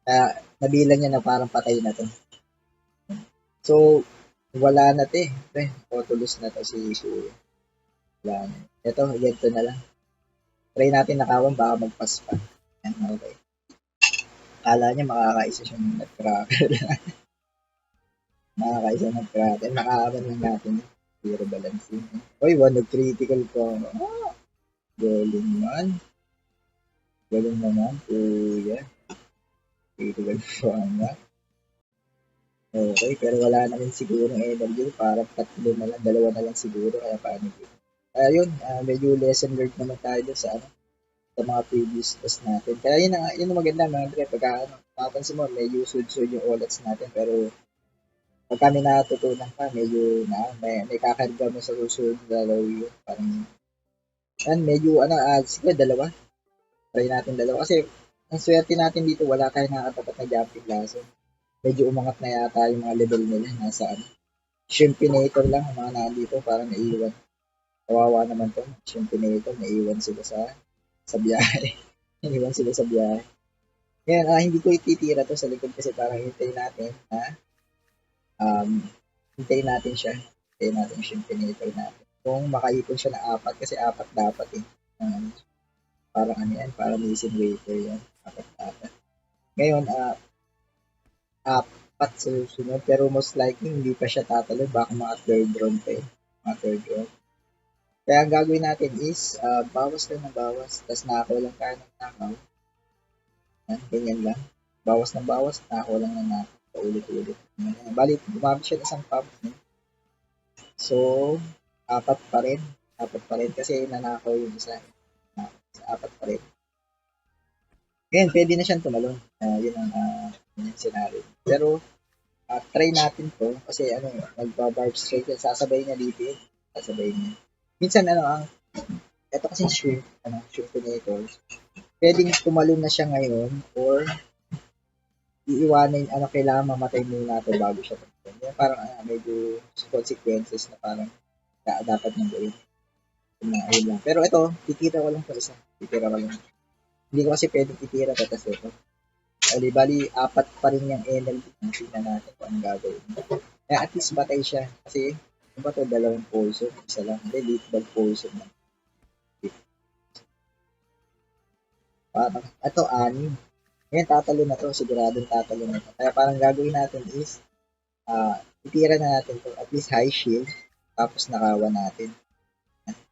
Kaya nabilang niya na parang patay na to. So, wala na to eh. Autolus na to si Suya. Wala na. Ito, ganito na lang. Try natin nakawan, baka mag-pass pa. Yan, okay. Kala niya makakaisa siyang nag-cracker. Nakaaban lang natin. Zero balancing. Uy, one critical ko. Galing man. Galing naman. Kuya. Critical ko nga. Okay, pero wala na rin siguro ng energy. Parang tatlo na lang, dalawa na lang siguro. Kaya paano yun? Ayun, medyo lesson learned naman tayo dun sa mga previous test natin. Kaya yun ang maganda mga Andre. Pagka mapansin mo, medyo sud-sud yung OLEDs natin. Pero pag kami natutunan pa, medyo may kakarga mo sa susunod na laro yun. Parang, medyo, sige, dalawa. Try natin dalawa. Kasi, ang swerte natin dito, wala tayo nakatapat na jumping lesson. Medyo umangat na yata yung mga level nila. Nasa, Shimpinator lang, ang mga nandito, parang naiwan. Kawawa naman to. Shimpinator, naiwan sila sa biyahe. Naiwan sila sa biyahe. Ngayon, hindi ko ititira to sa likod kasi parang hintayin natin na hintayin natin siya. Hintayin natin yung Shimpinator natin. Kung makaipon siya na apat, kasi apat dapat eh. Parang yan, parang missing wafer yan. Apat. Ngayon, apat susunod, pero most likely hindi pa siya tatalo. Baka mga third round pa eh. Mga third round. Kaya ang gagawin natin is, bawas lang ng bawas, tapos nakakuha lang tayo ng nakaw. Yan, ganyan lang. Bawas ng bawas, nakakuha lang ng nakaw. Paulit-ulit. Bali, gumamit siya ng isang pump. So, apat pa rin. Apat pa rin kasi nanakaw yung isa. Apat pa rin. Ngayon, pwede na siyang tumalon. Yun ang yung scenario. Pero, try natin to kasi ano, magbabarb straight yan. Sasabay niya dito yun. Sasabay niya. Minsan, ito kasi shrimp tomatoes. Pwedeng tumalon na siya ngayon or iiwanin, kailangan mamatay muna ito bago siya tumalon. Yan parang medyo consequences na parang dapat nang gawin. Ayun lang. Pero ito, titira ko lang sa isa. Titira ko lang. Hindi ko kasi pwedeng titira tapos ito. Bali, apat pa rin yung energy. Tingnan natin kung anong gagawin. Kaya at least batay siya. Kasi, ano ba ito? Dalawang poison. Isa lang. Hindi, lethal poison lang. Parang, ito, anim. Ngayon, tatalo na to. Siguradong tatalo na to. Kaya parang gagawin natin is, itira na natin to. At least high shield. Tapos nakawan natin.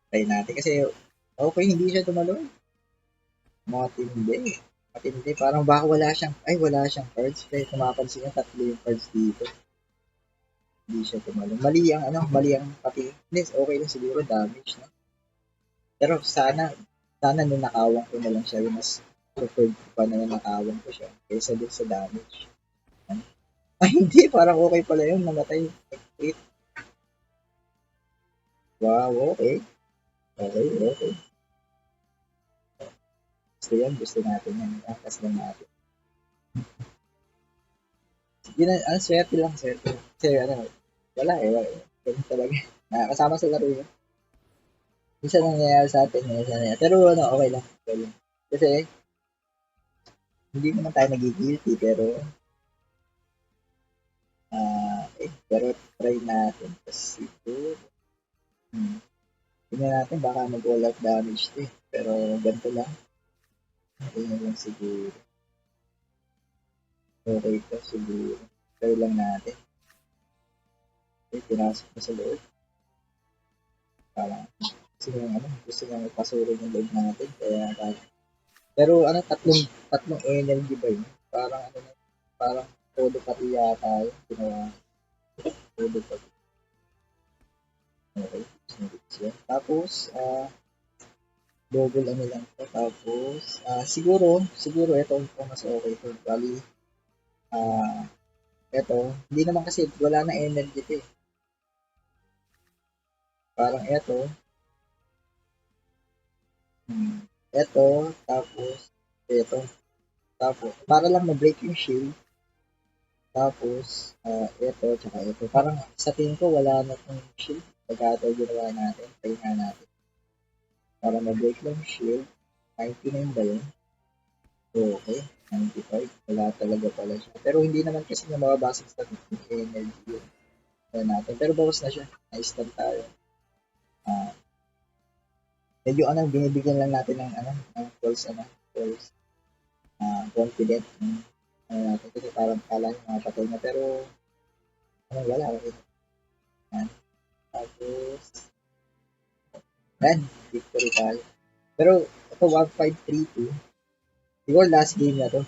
Try natin. Kasi, okay, hindi siya tumalon. Matindi. Matindi. Parang baka wala siyang cards. Kaya kumapansin niya, tatlo yung cards dito. Hindi siya tumalon. Mali ang pati. Okay lang siguro damage, no? Pero sana nung nakawang ko na lang siya, yung mas preferred ko pa na nakawang ko siya kaysa dun sa damage. Ay, hindi. Parang okay pala yun. Namatay. Wait. Wow, okay. Okay. Gusto natin yan. Akas lang natin. Yun swerte lang. Kasi wala eh. Ganun talaga. Nakakasama sa laro yun. Minsan nangyayari sa atin. Pero okay lang. Kasi, hindi naman tayo nagigilty, pero, pero try natin. Kasi ito, tingnan natin, baka mag-all out damage to eh. Pero, ganito lang. Tingnan lang siguro. Okay to, siguro. Try lang natin. Okay, pinasok na sa loob. Parang, gusto niyang ipasurin yung loob natin. Pero, tatlong energy ba yun? Parang, todo pati yata yun. Ginawa, todo pati. Okay, tapos, double lang to. Tapos, siguro ito mas okay to. Bali, ito, hindi naman kasi wala na energy to eh. Parang ito, tapos, ito. Tapos, para lang ma-break yung shield. Tapos, ito, tsaka ito. Parang sa tingin ko, wala na itong shield. Pagka ito ginawa natin, try nga natin. Para ma-break lang shield. 99 ba yun? Okay, 95. Wala talaga pala siya. Pero hindi naman kasi na mababasag sa energy yun. Natin. Pero bawas na siya. Na-stun tayo. Medyo binibigyan lang natin ng false confident. Natin kasi parang kala yung mga patay na. Pero, wala. Okay. Tapos, victory tayo. Pero, ito 1532. Siguro last game na to.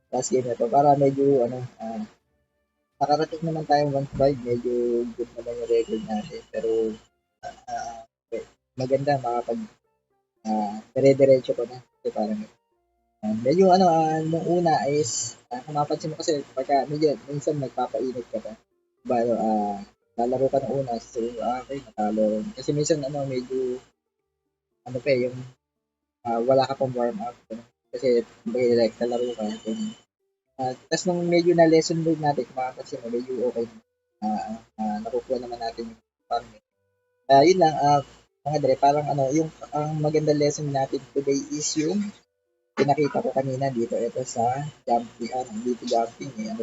Last game na to. Para medyo, nakarating naman tayo 1-5. Medyo good naman yung record natin. Pero, maganda makapag dire-diretso ko na. Kasi parang, medyo nung una is, kung mapansin mo kasi, pagka minsan nagpapainit ka pa. Bago, lalaro ka ng una, so, okay, natalo. Kasi minsan, medyo, pa yung, wala ka pang warm up. Kasi, like, lalaro ka. Tapos nung medyo na lesson learned natin, kung mapapansin mo, medyo okay. Nakukuha naman natin yung farming. Yun lang, mga dre, parang yung ang maganda lesson natin today is yung pinakita ko kanina dito, ito sa jumping, jumping eh,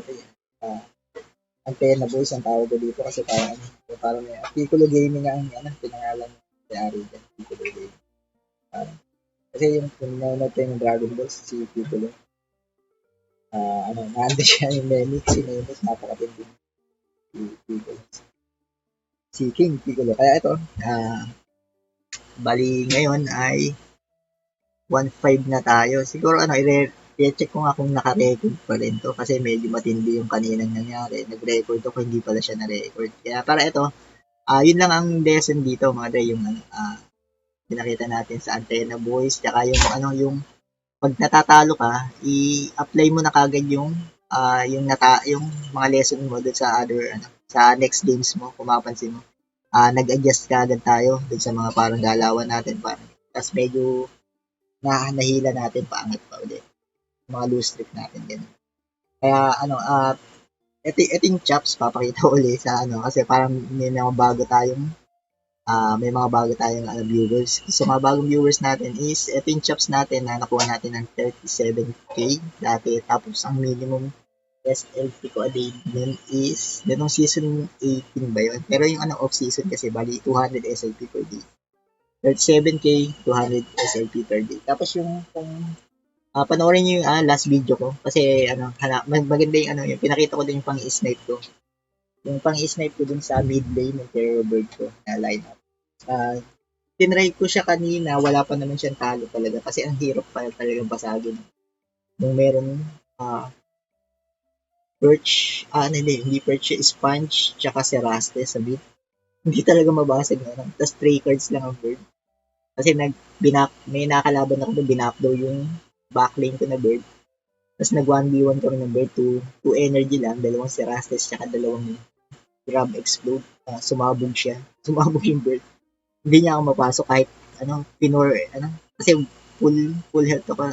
Antena Boys ang tawag ko dito kasi parang Piccolo Gaming ang pinangalan ni Ari dyan, Piccolo Gaming. Kasi yung nanonood tayo ng Dragon Ball, si Piccolo, nandun siya yung Nemec, si Nemec, napakatindi si Piccolo. si King Piccolo. Kaya ito, bali ngayon ay 1-5 na tayo. Siguro i-check ko nga kung naka-record pa rin to kasi medyo matindi yung kaninang nangyari. Nag-record ako, hindi pala siya na-record. Kaya para ito, yun lang ang lesson dito mga dre, yung pinakita natin sa Antenna Boys, tsaka yung pag natatalo ka, i-apply mo na kagad yung mga lesson mo doon sa sa next games mo, kung mapansin mo. Nag-adjust ka agad tayo doon sa mga parang galawan natin parang. Tapos medyo nahila natin paangat pa ulit. Mga loose streak natin ganun. Kaya ito yung chops papakita ko ulit sa kasi parang may mga bago tayong viewers. So mga bagong viewers natin is ito yung chops natin na nakuha natin ng 37k dati. Tapos ang minimum SLP ko a day nun is ganong season 18 ba yun? Pero yung off season kasi bali 200 SLP per day. 37k, 200 SLP per day. Tapos kung panoorin niyo yung last video ko kasi maganda yung yung pinakita ko din yung pang-snipe ko. Yung pang-snipe ko dun sa mid lane ng Terror Bird ko na lineup. Tinry ko siya kanina, wala pa naman siyang talo talaga kasi ang hirap pa talagang basagin. Nung meron perch, hindi perch, sponge, tsaka seraste sa mid. Hindi talaga mabasag na. Tapos 3 cards lang ang bird. Kasi may nakalaban ako na binakdoor yung backlane ko na bird. Tapos nag 1v1 kami ng bird, 2 energy lang, dalawang serastes, tsaka dalawang grab explode. Sumabog siya. Sumabog yung bird. Hindi niya ako mapasok kahit kasi full health ako,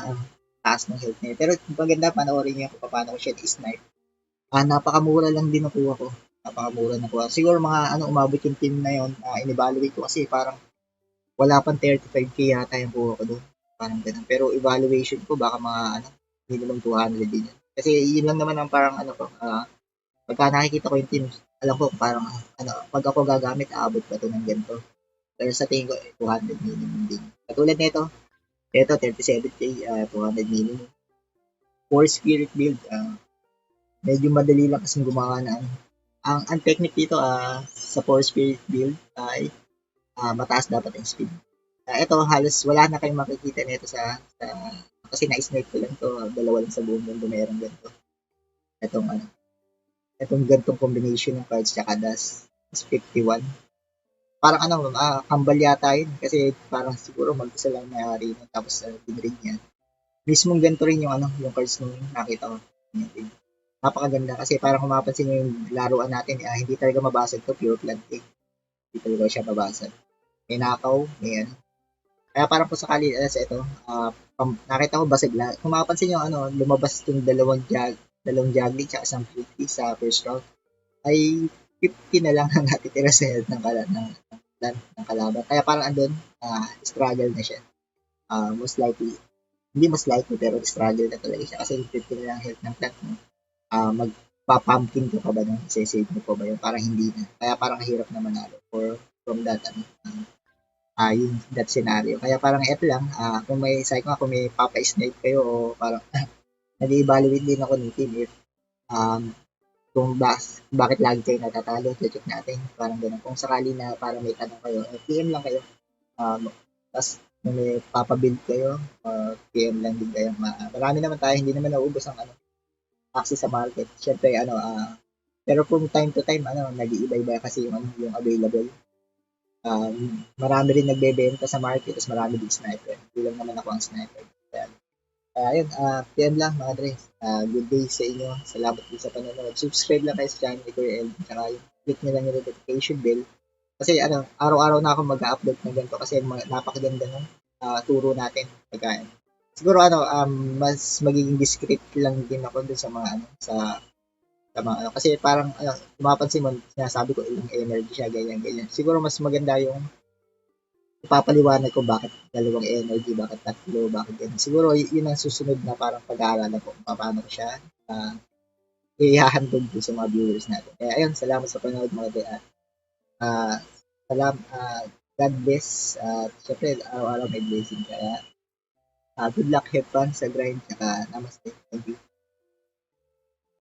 taas ng health niya. Pero maganda panoorin niyo kung paano ko siya i-snipe. Napakamura lang din nakuha ko. Napakamura nakuha. Siguro mga umabot yung team na yon, in-evaluate ko kasi parang wala pang 35k yata yung kuha ko doon. Parang ganun. Pero evaluation ko baka mga minimum 200 din yun. Kasi yun lang naman ang parang ko, pagka nakikita ko yung team, alam ko parang pag ako gagamit, aabot pa to ng ganito. Pero sa tingin ko, 200 minimum din. Katulad nito, ito 37k, 200 minimum. For spirit build, medyo madali lang kasing gumawa na ang technique dito sa for spirit build ay mataas dapat ang speed. Ito halos wala na kayong makikita nito sa kasi na-snipe ko lang to, dalawa lang sa buong mundo meron ganito. Itong gantong combination ng cards tsaka das is 51. Parang kambal yata yun kasi parang siguro mag-isa lang may-ari tapos dinrig niya. Mismong ganito rin yung cards nung nakita ko. Napakaganda kasi parang kung mapapansin nyo yung laruan natin, hindi talaga mabasag to, pure plant eh. Hindi talaga siya mabasag. May nakaw, may Kaya parang kung sakali sa ito, nakita ko basag lang. Kung mapapansin nyo, lumabas itong dalawang juggling tsaka isang 50 sa first round, ay 50 na lang ang natitira sa health ng kalaban. Kaya parang andun, struggle na siya. Most likely, hindi most likely, pero struggle na talaga siya kasi 50 na lang health ng plant mo. Magpa-pumpkin ka pa ba nun? Isa-save mo pa ba yun? Parang hindi na. Kaya parang hirap na manalo from that, yung that scenario. Kaya parang eto lang, kung may papa-snipe kayo o parang nag-evaluate din ako ng team if kung bakit lagi kayo natatalo, check natin. Parang ganun. Kung sakali na parang may tanong kayo, PM lang kayo. Tapos kung may papabuild kayo, PM lang din kayo. Marami naman tayo, hindi naman naubos ang access sa market. Siyempre, pero kung time to time, nag-iiba-iba kasi yung available. Marami rin nagbebenta sa market, tapos marami din sniper. Hindi lang naman ako ang sniper. Ayun, PM lang mga Dre. Good day sa inyo. Salamat din sa panonood. Subscribe lang kayo sa channel ni Kuya El. Tsaka click nyo lang yung notification bell. Kasi araw-araw na ako mag-upload ng ganito kasi napakaganda ng turo natin. Pagkain. Siguro mas magiging discreet lang din ako dun sa mga mga kasi parang mapapansin mo, sinasabi ko ilang energy siya, ganyan. Siguro mas maganda yung ipapaliwanag ko bakit dalawang energy, bakit tatlo, bakit ganun. Siguro yun ang susunod na parang pag-aaralan ko kung paano ko siya ihahandog sa mga viewers natin. Kaya ayun, salamat sa panonood mga day. God bless. Siyempre, araw-araw may blessing. Kaya good luck, have fun sa grind. Saka namaste. Thank you.